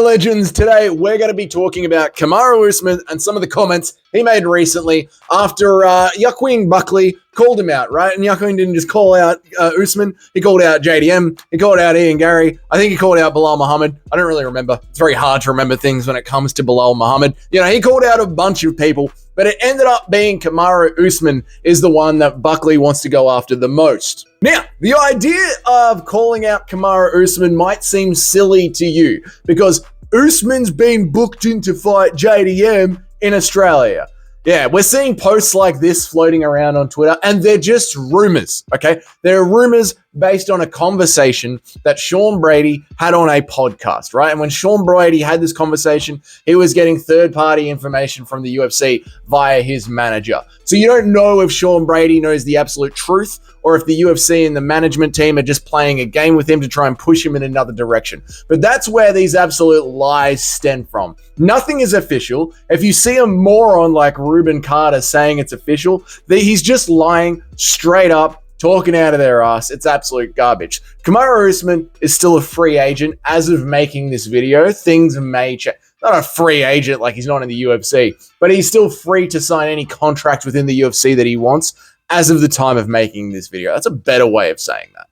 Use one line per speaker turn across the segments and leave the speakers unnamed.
legends, today we're going to be talking about Kamaru Usman and some of the comments he made recently after Joaquin Buckley called him out, right? And Joaquin didn't just call out Usman, he called out JDM, he called out Ian Gary, I think he called out Bilal Muhammad. I don't really remember. It's very hard to remember things when it comes to Bilal Muhammad. You know, he called out a bunch of people, but it ended up being Kamaru Usman is the one that Buckley wants to go after the most. Now, the idea of calling out Kamaru Usman might seem silly to you because Usman's been booked in to fight JDM in Australia. Yeah, we're seeing posts like this floating around on Twitter, and they're just rumors, okay? They're rumors based on a conversation that Sean Brady had on a podcast, right? And when Sean Brady had this conversation, he was getting third-party information from the UFC via his manager. So you don't know if Sean Brady knows the absolute truth or if the UFC and the management team are just playing a game with him to try and push him in another direction. But that's where these absolute lies stem from. Nothing is official. If you see a moron like Ruben Carter saying it's official, he's just lying straight up, talking out of their ass. It's absolute garbage. Kamaru Usman is still a free agent as of making this video. Things may change. Not a free agent like he's not in the UFC, but he's still free to sign any contract within the UFC that he wants as of the time of making this video. That's a better way of saying that.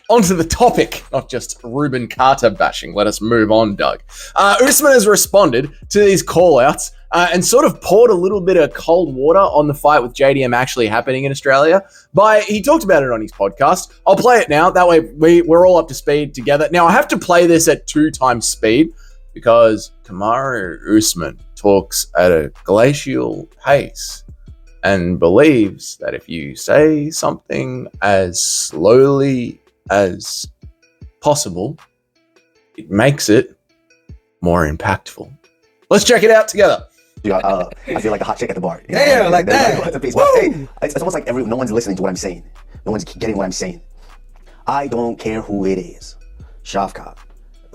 Onto the topic, not just Ruben Carter bashing. Let us move on, Doug. Usman has responded to these call-outs and sort of poured a little bit of cold water on the fight with JDM actually happening in Australia. He talked about it on his podcast. I'll play it now. That way we're all up to speed together. Now, I have to play this at 2 times speed because Kamaru Usman talks at a glacial pace and believes that if you say something as slowly as possible, it makes it more impactful. Let's check it out together.
I feel like a hot chick at the bar. You know?
Yeah, like that.
Hey, it's almost like no one's listening to what I'm saying. No one's getting what I'm saying. I don't care who it is. Shavkat,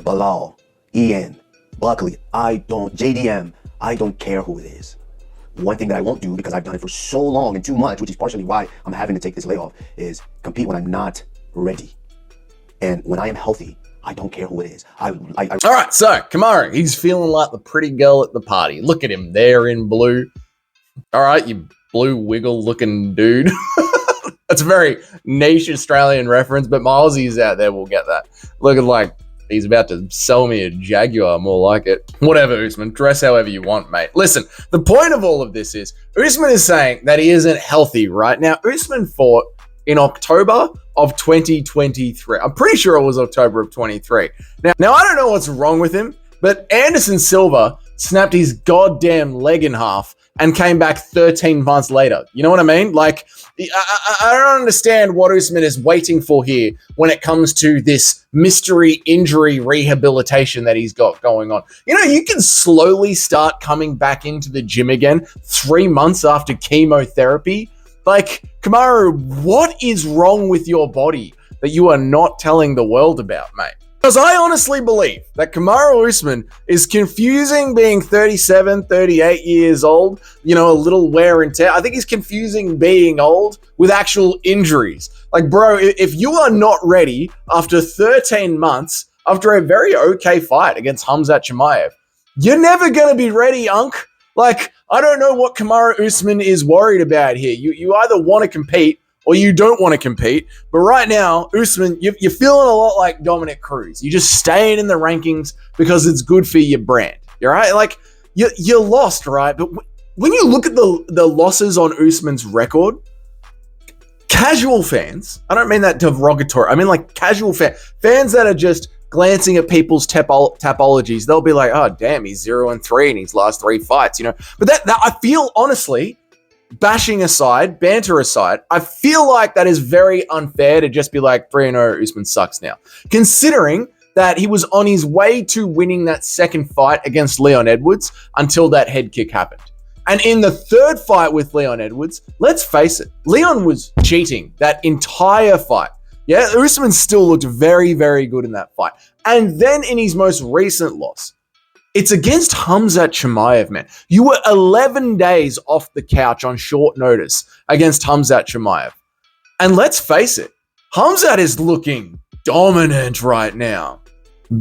Bilal, Ian, Buckley, JDM, I don't care who it is. One thing that I won't do, because I've done it for so long and too much, which is partially why I'm having to take this layoff, is compete when I'm not ready. And when I am healthy, I don't care who it is. All
right, so Kamaru, he's feeling like the pretty girl at the party. Look at him there in blue. All right, you blue wiggle looking dude. That's a very niche Australian reference, but my Aussies out there will get that. Looking like he's about to sell me a Jaguar, more like it. Whatever, Usman. Dress however you want, mate. Listen, the point of all of this is Usman is saying that he isn't healthy right now. Usman fought in October of 2023. I'm pretty sure it was October of 23. Now I don't know what's wrong with him, but Anderson Silva snapped his goddamn leg in half and came back 13 months later. You know what I mean? Like, I don't understand what Usman is waiting for here when it comes to this mystery injury rehabilitation that he's got going on. You know, you can slowly start coming back into the gym again 3 months after chemotherapy. Like, Kamaru, what is wrong with your body that you are not telling the world about, mate? Because I honestly believe that Kamaru Usman is confusing being 37, 38 years old, you know, a little wear and tear. I think he's confusing being old with actual injuries. Like, bro, if you are not ready after 13 months, after a very okay fight against Khamzat Chimaev, you're never going to be ready, Unk. Like, I don't know what Kamaru Usman is worried about here. You either want to compete or you don't want to compete. But right now, Usman, you're feeling a lot like Dominic Cruz. You're just staying in the rankings because it's good for your brand. You're right? Like, you're lost, right? But when you look at the losses on Usman's record, casual fans, I don't mean that derogatory. I mean like casual fans that are just glancing at people's tapologies, they'll be like, oh, damn, he's 0-3 in his last 3 fights, you know? But that I feel, honestly, bashing aside, banter aside, I feel like that is very unfair to just be like 3-0, Usman sucks now. Considering that he was on his way to winning that second fight against Leon Edwards until that head kick happened. And in the third fight with Leon Edwards, let's face it, Leon was cheating that entire fight. Yeah, Usman still looked very, very good in that fight. And then in his most recent loss, it's against Khamzat Chimaev, man. You were 11 days off the couch on short notice against Khamzat Chimaev. And let's face it, Khamzat is looking dominant right now.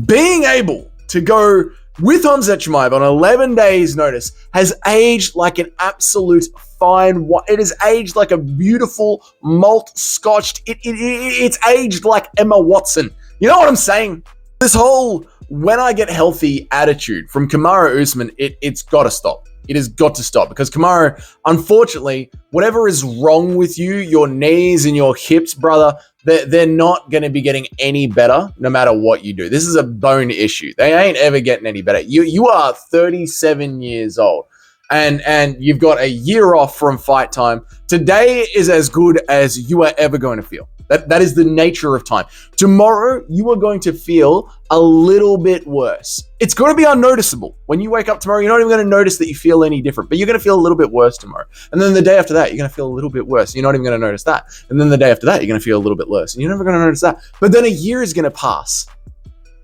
Being able to go with Khamzat Chimaev on 11 days notice has aged like an absolute fine wine. It has aged like a beautiful malt scotched. It's aged like Emma Watson. You know what I'm saying? This whole when I get healthy attitude from Kamaru Usman, it's got to stop. It has got to stop because Kamaru, unfortunately, whatever is wrong with you, your knees and your hips, brother, they're not going to be getting any better no matter what you do. This is a bone issue. They ain't ever getting any better. You are 37 years old and you've got a year off from fight time. Today is as good as you are ever going to feel. That is the nature of time. Tomorrow, you are going to feel a little bit worse. It's going to be unnoticeable. When you wake up tomorrow, you're not even going to notice that you feel any different, but you're going to feel a little bit worse tomorrow. And then the day after that, you're going to feel a little bit worse. You're not even going to notice that. And then the day after that, you're going to feel a little bit worse. And you're never going to notice that. But then a year is going to pass.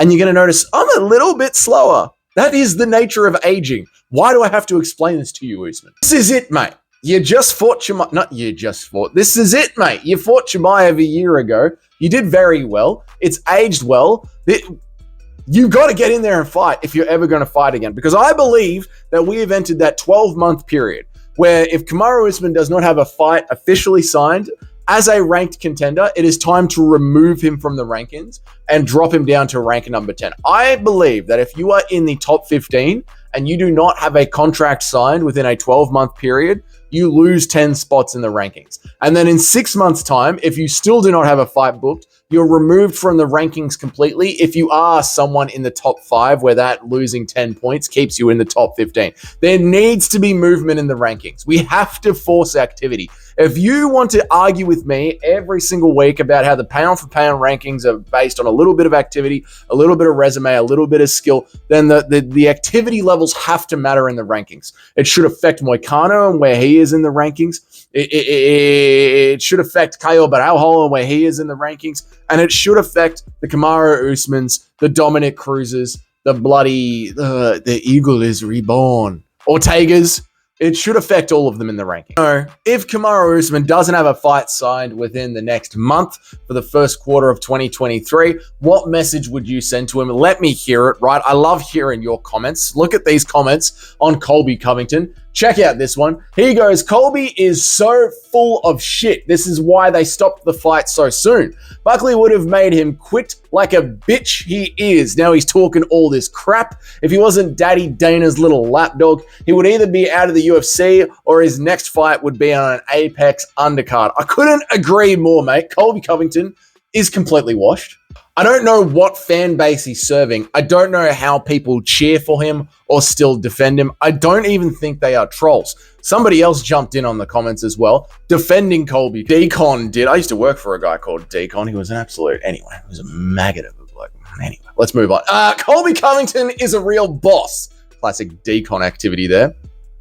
And you're going to notice, I'm a little bit slower. That is the nature of aging. Why do I have to explain this to you, Usman? This is it, mate. You just fought Chimaev. Not you just fought. This is it, mate. You fought Chimaev a year ago. You did very well. It's aged well. You've got to get in there and fight if you're ever going to fight again. Because I believe that we have entered that 12-month period where if Kamaru Usman does not have a fight officially signed as a ranked contender, it is time to remove him from the rankings and drop him down to rank number 10. I believe that if you are in the top 15 and you do not have a contract signed within a 12-month period, you lose 10 spots in the rankings. And then in 6 months' time, if you still do not have a fight booked, you're removed from the rankings completely if you are someone in the top 5 where that losing 10 points keeps you in the top 15. There needs to be movement in the rankings. We have to force activity. If you want to argue with me every single week about how the pound-for-pound rankings are based on a little bit of activity, a little bit of resume, a little bit of skill, then the activity levels have to matter in the rankings. It should affect Moicano and where he is in the rankings. It should affect Caio Baralho and where he is in the rankings. And it should affect the Kamaru Usmans, the Dominic Cruzes, the bloody, the Eagle is reborn, Ortegas. It should affect all of them in the ranking. So, if Kamaru Usman doesn't have a fight signed within the next month for the first quarter of 2023, what message would you send to him? Let me hear it, right? I love hearing your comments. Look at these comments on Colby Covington. Check out this one. He goes, Colby is so full of shit. This is why they stopped the fight so soon. Buckley would have made him quit like a bitch he is. Now he's talking all this crap. If he wasn't Daddy Dana's little lapdog, he would either be out of the UFC or his next fight would be on an Apex undercard. I couldn't agree more, mate. Colby Covington is completely washed. I don't know what fan base he's serving. I don't know how people cheer for him or still defend him. I don't even think they are trolls. Somebody else jumped in on the comments as well, defending Colby. Decon did. I used to work for a guy called Decon. He was an absolute, anyway, he was a maggot of a bloke. Anyway, let's move on. Colby Covington is a real boss. Classic Decon activity there.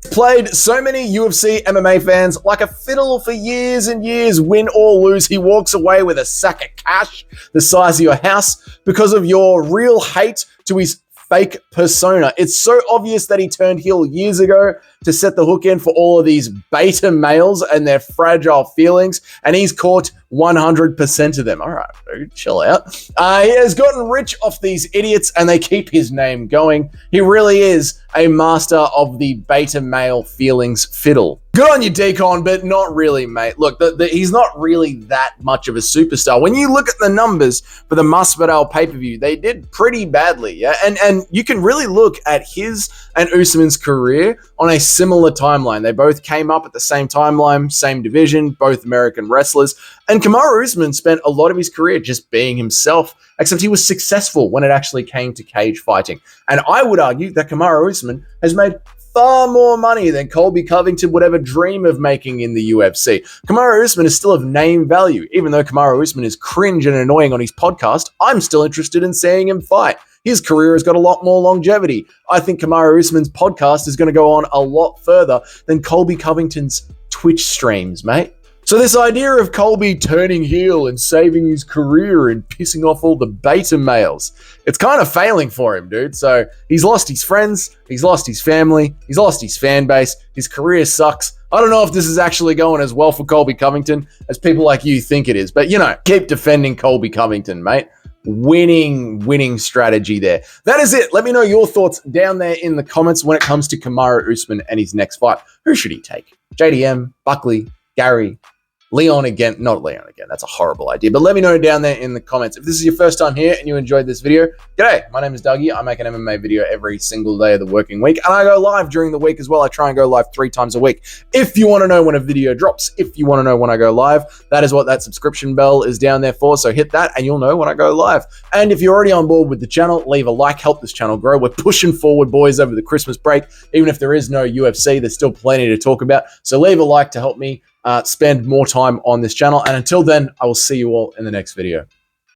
Played so many UFC MMA fans like a fiddle for years and years, win or lose. He walks away with a sack of cash the size of your house because of your real hate to his fake persona. It's so obvious that he turned heel years ago to set the hook in for all of these beta males and their fragile feelings, and he's caught 100% of them. All right, dude, chill out. He has gotten rich off these idiots, and they keep his name going. He really is a master of the beta male feelings fiddle. Good on you, Decon, but not really, mate. Look, he's not really that much of a superstar. When you look at the numbers for the Masvidal pay-per-view, they did pretty badly, yeah? And you can really look at his and Usman's career on a similar timeline. They both came up at the same timeline, same division, both American wrestlers. And Kamaru Usman spent a lot of his career just being himself, except he was successful when it actually came to cage fighting. And I would argue that Kamaru Usman has made far more money than Colby Covington would ever dream of making in the UFC. Kamaru Usman is still of name value. Even though Kamaru Usman is cringe and annoying on his podcast, I'm still interested in seeing him fight. His career has got a lot more longevity. I think Kamaru Usman's podcast is going to go on a lot further than Colby Covington's Twitch streams, mate. So this idea of Colby turning heel and saving his career and pissing off all the beta males, it's kind of failing for him, dude. So he's lost his friends, he's lost his family, he's lost his fan base, his career sucks. I don't know if this is actually going as well for Colby Covington as people like you think it is, but, you know, keep defending Colby Covington, mate. winning strategy there. That is it. Let me know your thoughts down there in the comments when it comes to Kamaru Usman and his next fight. Who should he take? JDM, Buckley, Gary, Leon again. Not Leon again. That's a horrible idea. But let me know down there in the comments. If this is your first time here and you enjoyed this video, g'day. My name is Dougie. I make an MMA video every single day of the working week. And I go live during the week as well. I try and go live 3 times a week. If you want to know when a video drops, if you want to know when I go live, that is what that subscription bell is down there for. So hit that and you'll know when I go live. And if you're already on board with the channel, leave a like, help this channel grow. We're pushing forward, boys, over the Christmas break. Even if there is no UFC, there's still plenty to talk about. So leave a like to help me spend more time on this channel. And until then, I will see you all in the next video.